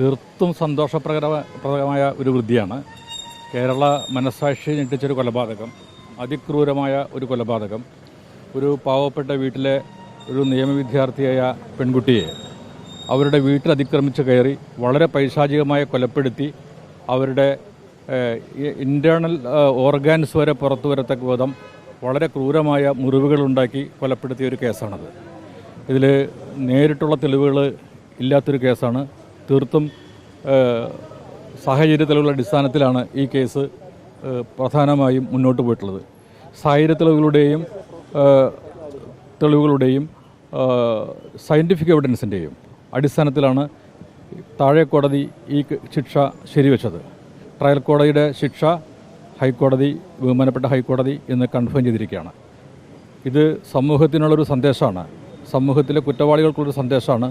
തീർത്തും സന്തോഷപ്രദമായ ഒരു വൃത്തിയാണ്. കേരള മനസ്സാക്ഷി ഞെട്ടിച്ചൊരു കൊലപാതകം, അതിക്രൂരമായ ഒരു കൊലപാതകം. ഒരു പാവപ്പെട്ട വീട്ടിലെ ഒരു നിയമവിദ്യാർത്ഥിയായ പെൺകുട്ടിയെ അവരുടെ വീട്ടിൽ അതിക്രമിച്ച് കയറി വളരെ പൈശാചികമായി കൊലപ്പെടുത്തി അവരുടെ ഇൻറ്റേർണൽ ഓർഗാൻസ് വരെ പുറത്തു വരത്തക്ക വിധം വളരെ ക്രൂരമായ മുറിവുകളുണ്ടാക്കി കൊലപ്പെടുത്തിയ ഒരു കേസാണത്. ഇതിൽ നേരിട്ടുള്ള തെളിവുകൾ ഇല്ലാത്തൊരു കേസാണ്. തീർത്തും സാഹചര്യ തെളിവുകളുടെ അടിസ്ഥാനത്തിലാണ് ഈ കേസ് പ്രധാനമായും മുന്നോട്ട് പോയിട്ടുള്ളത്. സാഹചര്യ തെളിവുകളുടെയും സയൻറ്റിഫിക് എവിഡൻസിൻ്റെയും അടിസ്ഥാനത്തിലാണ് താഴെ കോടതി ഈ ശിക്ഷ ശരിവെച്ചത്. ട്രയൽ കോടതിയുടെ ശിക്ഷ ബഹുമാനപ്പെട്ട ഹൈക്കോടതി ഇന്ന് കൺഫേം ചെയ്തിരിക്കുകയാണ്. ഇത് സമൂഹത്തിനുള്ളൊരു സന്ദേശമാണ്, സമൂഹത്തിലെ കുറ്റവാളികൾക്കുള്ളൊരു സന്ദേശമാണ്.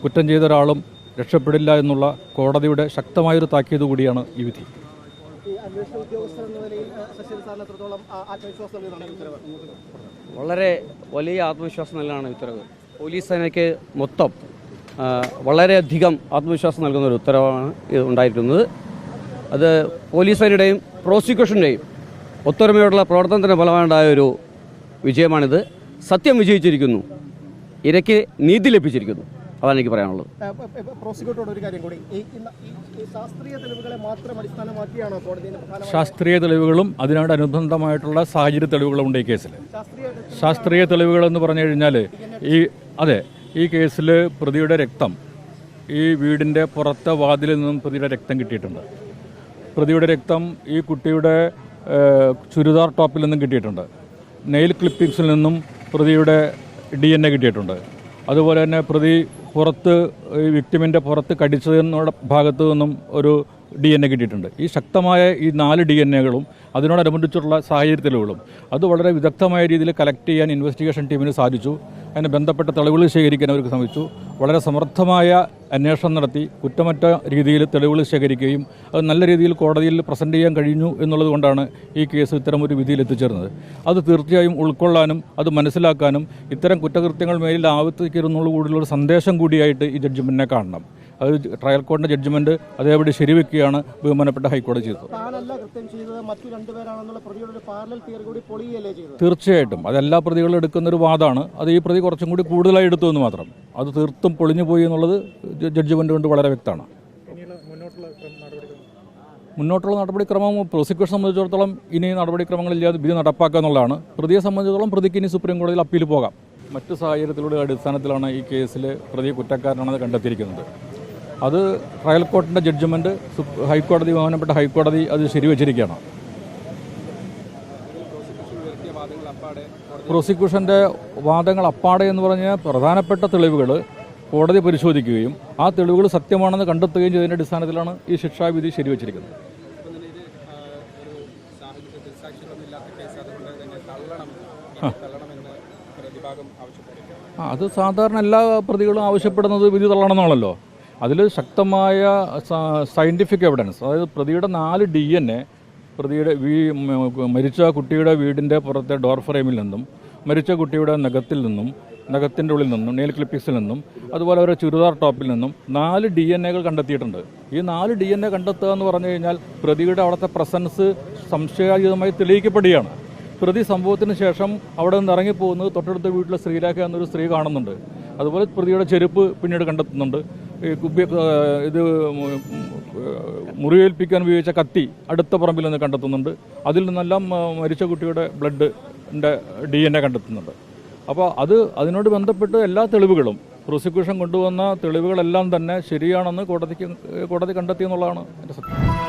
കുറ്റം ചെയ്ത ഒരാളും രക്ഷപ്പെടില്ല എന്നുള്ള കോടതിയുടെ ശക്തമായൊരു താക്കീത് കൂടിയാണ് ഈ വിധി. വളരെ വലിയ ആത്മവിശ്വാസം നൽകാനാണ് ഉത്തരവ്. പോലീസ് സേനയ്ക്ക് മൊത്തം വളരെയധികം ആത്മവിശ്വാസം നൽകുന്ന ഒരു ഉത്തരവാണ് ഉണ്ടായിരിക്കുന്നത്. അത് പോലീസ് സേനയുടെയും പ്രോസിക്യൂഷൻ്റെയും ഒത്തൊരുമയോടുള്ള പ്രവർത്തനത്തിൻ്റെ ഫലമായുണ്ടായ ഒരു വിജയമാണിത്. സത്യം വിജയിച്ചിരിക്കുന്നു, ഇരയ്ക്ക് നീതി ലഭിച്ചിരിക്കുന്നു. അതാണ് എനിക്ക് പറയാനുള്ളത്. പ്രോസിക്യൂട്ടറോട് ഒരു കാര്യം കൂടി, ശാസ്ത്രീയ തെളിവുകളെ മാത്രം അടിസ്ഥാനമാക്കിയാണോ കോടതി? ശാസ്ത്രീയ തെളിവുകളും അതിനോടനുബന്ധമായിട്ടുള്ള സാഹചര്യ തെളിവുകളും ഉണ്ട് ഈ കേസിൽ. ശാസ്ത്രീയ തെളിവുകളെന്ന് പറഞ്ഞു കഴിഞ്ഞാൽ ഈ കേസിൽ പ്രതിയുടെ രക്തം ഈ വീടിൻ്റെ പുറത്തെ വാതിലിൽ നിന്നും പ്രതിയുടെ രക്തം കിട്ടിയിട്ടുണ്ട്. പ്രതിയുടെ രക്തം ഈ കുട്ടിയുടെ ചുരിദാർ ടോപ്പിൽ നിന്നും കിട്ടിയിട്ടുണ്ട്. നെയിൽ ക്ലിപ്പിംഗ്സിൽ നിന്നും പ്രതിയുടെ DNA കിട്ടിയിട്ടുണ്ട്. അതുപോലെ തന്നെ പ്രതി വിക്ടിമിൻ്റെ പുറത്ത് കടിച്ചതെന്നുള്ള ഭാഗത്തു നിന്നും ഒരു DNA കിട്ടിയിട്ടുണ്ട്. ഈ ശക്തമായ ഈ 4 DNAകളും അതിനോടനുബന്ധിച്ചുള്ള സാഹചര്യ തെളിവുകളും അത് വളരെ വിദഗ്ധമായ രീതിയിൽ കളക്ട് ചെയ്യാൻ ഇൻവെസ്റ്റിഗേഷൻ ടീമിന് സാധിച്ചു. അതിന് ബന്ധപ്പെട്ട തെളിവുകൾ ശേഖരിക്കാൻ അവർക്ക് ശ്രമിച്ചു. വളരെ സമർത്ഥമായ അന്വേഷണം നടത്തി കുറ്റമറ്റ രീതിയിൽ തെളിവുകൾ ശേഖരിക്കുകയും അത് നല്ല രീതിയിൽ കോടതിയിൽ പ്രസൻറ്റ് ചെയ്യാൻ കഴിഞ്ഞു എന്നുള്ളത് കൊണ്ടാണ് ഈ കേസ് ഇത്തരമൊരു വിധിയിൽ എത്തിച്ചേർന്നത്. അത് തീർച്ചയായും ഉൾക്കൊള്ളാനും അത് മനസ്സിലാക്കാനും ഇത്തരം കുറ്റകൃത്യങ്ങൾ മേലിൽ ആവർത്തിക്കരുന്നുള്ള കൂടുതലൊരു സന്ദേശം കൂടിയായിട്ട് ഈ ജഡ്ജ്മെൻറ്റിനെ കാണണം. അത് ട്രയൽ കോടതിൻ്റെ ജഡ്ജ്മെൻറ്റ് അതേപടി ശരിവെക്കുകയാണ് ബഹുമാനപ്പെട്ട ഹൈക്കോടതി ചെയ്തത്. തീർച്ചയായിട്ടും അതെല്ലാ പ്രതികളും എടുക്കുന്നൊരു വാദമാണ്. അത് ഈ പ്രതി കുറച്ചും കൂടി കൂടുതലായി എടുത്തു എന്ന് മാത്രം. അത് തീർത്തും പൊളിഞ്ഞു പോയി എന്നുള്ളത് ജഡ്ജ്മെൻറ്റ് കൊണ്ട് വളരെ വ്യക്തമാണ്. മുന്നോട്ടുള്ള നടപടിക്രമം പ്രോസിക്യൂഷൻ സംബന്ധിച്ചിടത്തോളം ഇനി നടപടിക്രമങ്ങളില്ലാതെ വിധി നടപ്പാക്കുക എന്നുള്ളതാണ്. പ്രതിയെ സംബന്ധിച്ചിടത്തോളം പ്രതിക്ക് ഇനി സുപ്രീം കോടതിയിൽ അപ്പീൽ പോകാം. മറ്റ് സാഹചര്യത്തിലൂടെ അടിസ്ഥാനത്തിലാണ് ഈ കേസിൽ പ്രതി കുറ്റക്കാരനാണെന്ന് കണ്ടെത്തിയിരിക്കുന്നത്. അത് ട്രയൽ കോർട്ടിൻ്റെ ജഡ്ജ്മെൻറ്റ് ഹൈക്കോടതി ബഹുമാനപ്പെട്ട ഹൈക്കോടതി അത് ശരിവെച്ചിരിക്കുകയാണ്. പ്രോസിക്യൂഷൻ്റെ വാദങ്ങൾ അപ്പാടെ എന്ന് പറഞ്ഞ പ്രധാനപ്പെട്ട തെളിവുകൾ കോടതി പരിശോധിക്കുകയും ആ തെളിവുകൾ സത്യമാണെന്ന് കണ്ടെത്തുകയും ചെയ്തതിൻ്റെ അടിസ്ഥാനത്തിലാണ് ഈ ശിക്ഷാവിധി ശരിവെച്ചിരിക്കുന്നത്. അത് സാധാരണ എല്ലാ പ്രതികളും ആവശ്യപ്പെടുന്നത് വിധി തള്ളണമെന്നാണല്ലോ. അതിൽ ശക്തമായ സയൻറ്റിഫിക് എവിഡൻസ്, അതായത് പ്രതിയുടെ 4 DNA പ്രതിയുടെ മരിച്ച കുട്ടിയുടെ വീടിൻ്റെ പുറത്തെ ഡോർ ഫ്രെയിമിൽ നിന്നും മരിച്ച കുട്ടിയുടെ നഖത്തിൻ്റെ ഉള്ളിൽ നിന്നും നെയിൽ ക്ലിപ്പിക്സിൽ നിന്നും അതുപോലെ അവരുടെ ചുരിദാർ ടോപ്പിൽ നിന്നും 4 DNAകൾ കണ്ടെത്തിയിട്ടുണ്ട്. ഈ 4 DNA കണ്ടെത്തുക എന്ന് പറഞ്ഞു കഴിഞ്ഞാൽ പ്രതിയുടെ അവിടുത്തെ പ്രസൻസ് സംശയാതീതമായി തെളിയിക്കപ്പെടുകയാണ്. പ്രതി സംഭവത്തിന് ശേഷം അവിടെ നിന്ന് ഇറങ്ങിപ്പോകുന്നത് തൊട്ടടുത്ത വീട്ടിലെ ശ്രീരാഖ എന്നൊരു സ്ത്രീ കാണുന്നുണ്ട്. അതുപോലെ പ്രതിയുടെ ചെരുപ്പ് പിന്നീട് കണ്ടെത്തുന്നുണ്ട്. ഇത് മുറിവേൽപ്പിക്കാൻ ഉപയോഗിച്ച കത്തി അടുത്ത പറമ്പിൽ നിന്ന് കണ്ടെത്തുന്നുണ്ട്. അതിൽ നിന്നെല്ലാം മരിച്ച കുട്ടിയുടെ ബ്ലഡിൻ്റെ DNA കണ്ടെത്തുന്നുണ്ട്. അപ്പോൾ അതിനോട് ബന്ധപ്പെട്ട് എല്ലാ തെളിവുകളും പ്രോസിക്യൂഷൻ കൊണ്ടുവന്ന തെളിവുകളെല്ലാം തന്നെ ശരിയാണെന്ന് കോടതി കണ്ടെത്തിയെന്നുള്ളതാണ് എൻ്റെ സത്യം.